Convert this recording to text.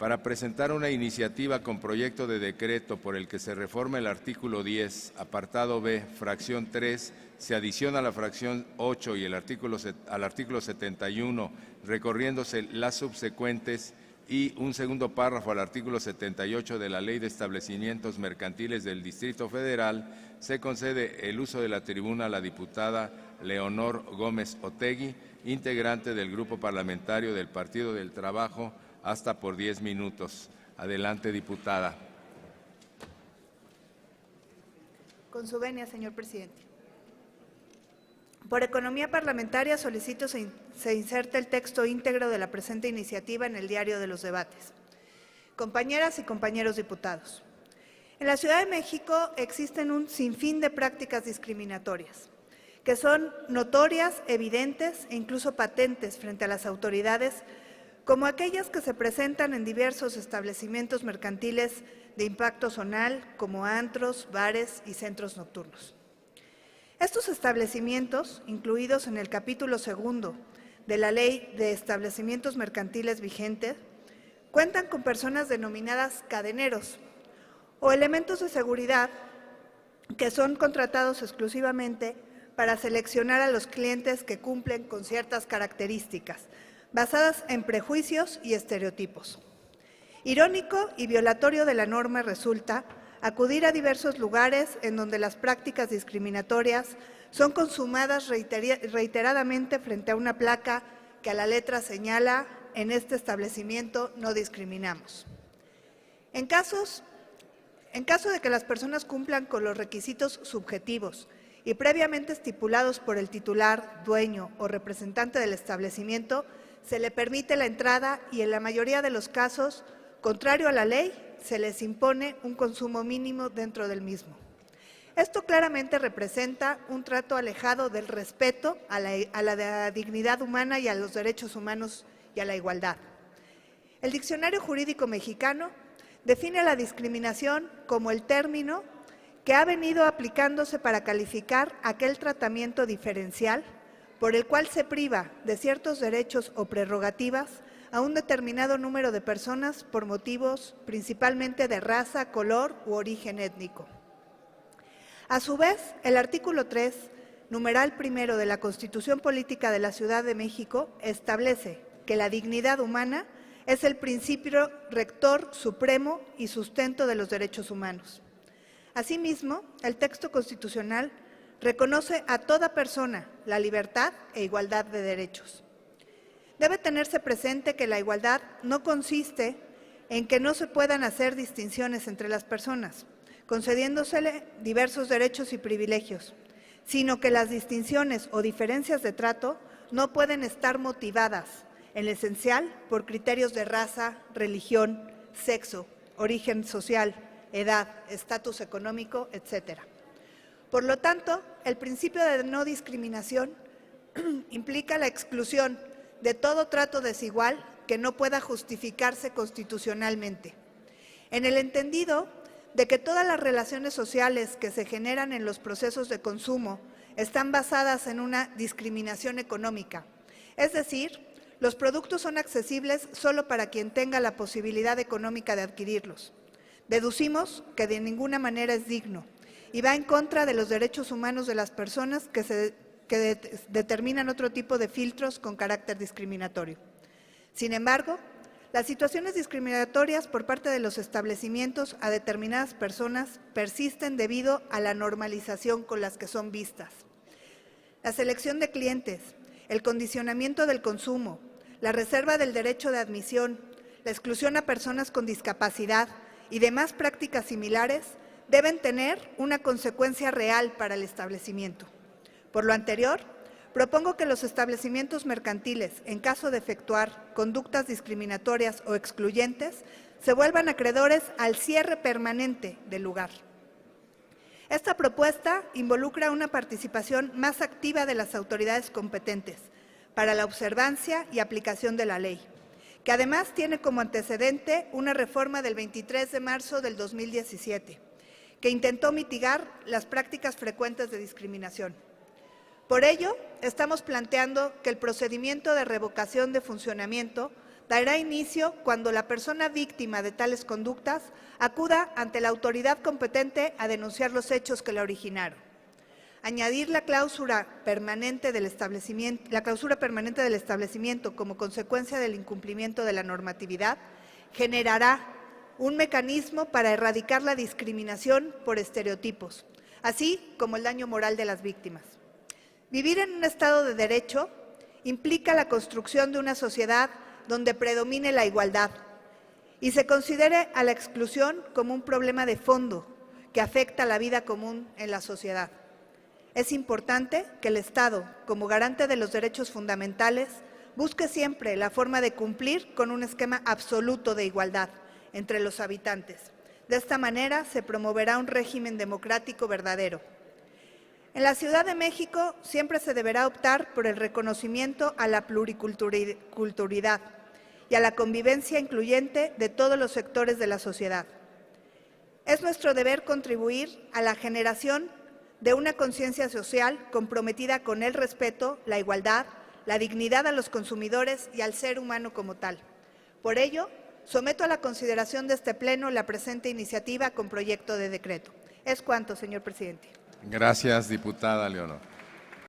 para presentar una iniciativa con proyecto de decreto por el que se reforma el artículo 10, apartado B, fracción 3, se adiciona la fracción 8 y al artículo 71, recorriéndose las subsecuentes, y un segundo párrafo al artículo 78 de la Ley de Establecimientos Mercantiles del Distrito Federal, se concede el uso de la tribuna a la diputada Leonor Gómez Otegui, integrante del Grupo Parlamentario del Partido del Trabajo, hasta por 10 minutos. Adelante, diputada. Con su venia, señor presidente. Por economía parlamentaria solicito se inserte el texto íntegro de la presente iniciativa en el diario de los debates. Compañeras y compañeros diputados, en la Ciudad de México existen un sinfín de prácticas discriminatorias que son notorias, evidentes e incluso patentes frente a las autoridades, como aquellas que se presentan en diversos establecimientos mercantiles de impacto zonal, como antros, bares y centros nocturnos. Estos establecimientos, incluidos en el capítulo 2 de la Ley de Establecimientos Mercantiles vigente, cuentan con personas denominadas cadeneros o elementos de seguridad que son contratados exclusivamente para seleccionar a los clientes que cumplen con ciertas características, basadas en prejuicios y estereotipos. Irónico y violatorio de la norma resulta acudir a diversos lugares en donde las prácticas discriminatorias son consumadas reiteradamente frente a una placa que a la letra señala: en este establecimiento no discriminamos. En caso de que las personas cumplan con los requisitos subjetivos y previamente estipulados por el titular, dueño o representante del establecimiento, se le permite la entrada y en la mayoría de los casos, contrario a la ley, se les impone un consumo mínimo dentro del mismo. Esto claramente representa un trato alejado del respeto a la dignidad humana y a los derechos humanos y a la igualdad. El Diccionario Jurídico Mexicano define la discriminación como el término que ha venido aplicándose para calificar aquel tratamiento diferencial por el cual se priva de ciertos derechos o prerrogativas a un determinado número de personas por motivos principalmente de raza, color u origen étnico. A su vez, el artículo 3, numeral primero de la Constitución Política de la Ciudad de México establece que la dignidad humana es el principio rector supremo y sustento de los derechos humanos. Asimismo, el texto constitucional reconoce a toda persona la libertad e igualdad de derechos. Debe tenerse presente que la igualdad no consiste en que no se puedan hacer distinciones entre las personas, concediéndosele diversos derechos y privilegios, sino que las distinciones o diferencias de trato no pueden estar motivadas, en esencial, por criterios de raza, religión, sexo, origen social, edad, estatus económico, etc. Por lo tanto, el principio de no discriminación implica la exclusión de todo trato desigual que no pueda justificarse constitucionalmente, en el entendido de que todas las relaciones sociales que se generan en los procesos de consumo están basadas en una discriminación económica, es decir, los productos son accesibles solo para quien tenga la posibilidad económica de adquirirlos. Deducimos que de ninguna manera es digno y va en contra de los derechos humanos de las personas que determinan otro tipo de filtros con carácter discriminatorio. Sin embargo, las situaciones discriminatorias por parte de los establecimientos a determinadas personas persisten debido a la normalización con las que son vistas. La selección de clientes, el condicionamiento del consumo, la reserva del derecho de admisión, la exclusión a personas con discapacidad y demás prácticas similares deben tener una consecuencia real para el establecimiento. Por lo anterior, propongo que los establecimientos mercantiles, en caso de efectuar conductas discriminatorias o excluyentes, se vuelvan acreedores al cierre permanente del lugar. Esta propuesta involucra una participación más activa de las autoridades competentes para la observancia y aplicación de la ley, que además tiene como antecedente una reforma del 23 de marzo del 2017, que intentó mitigar las prácticas frecuentes de discriminación. Por ello, estamos planteando que el procedimiento de revocación de funcionamiento dará inicio cuando la persona víctima de tales conductas acuda ante la autoridad competente a denunciar los hechos que la originaron. Añadir la clausura permanente del establecimiento como consecuencia del incumplimiento de la normatividad generará un mecanismo para erradicar la discriminación por estereotipos, así como el daño moral de las víctimas. Vivir en un Estado de Derecho implica la construcción de una sociedad donde predomine la igualdad y se considere a la exclusión como un problema de fondo que afecta la vida común en la sociedad. Es importante que el Estado, como garante de los derechos fundamentales, busque siempre la forma de cumplir con un esquema absoluto de igualdad entre los habitantes. De esta manera se promoverá un régimen democrático verdadero. En la Ciudad de México siempre se deberá optar por el reconocimiento a la pluriculturalidad y a la convivencia incluyente de todos los sectores de la sociedad. Es nuestro deber contribuir a la generación de una conciencia social comprometida con el respeto, la igualdad, la dignidad a los consumidores y al ser humano como tal. Por ello, someto a la consideración de este Pleno la presente iniciativa con proyecto de decreto. Es cuanto, señor presidente. Gracias, diputada Leonor.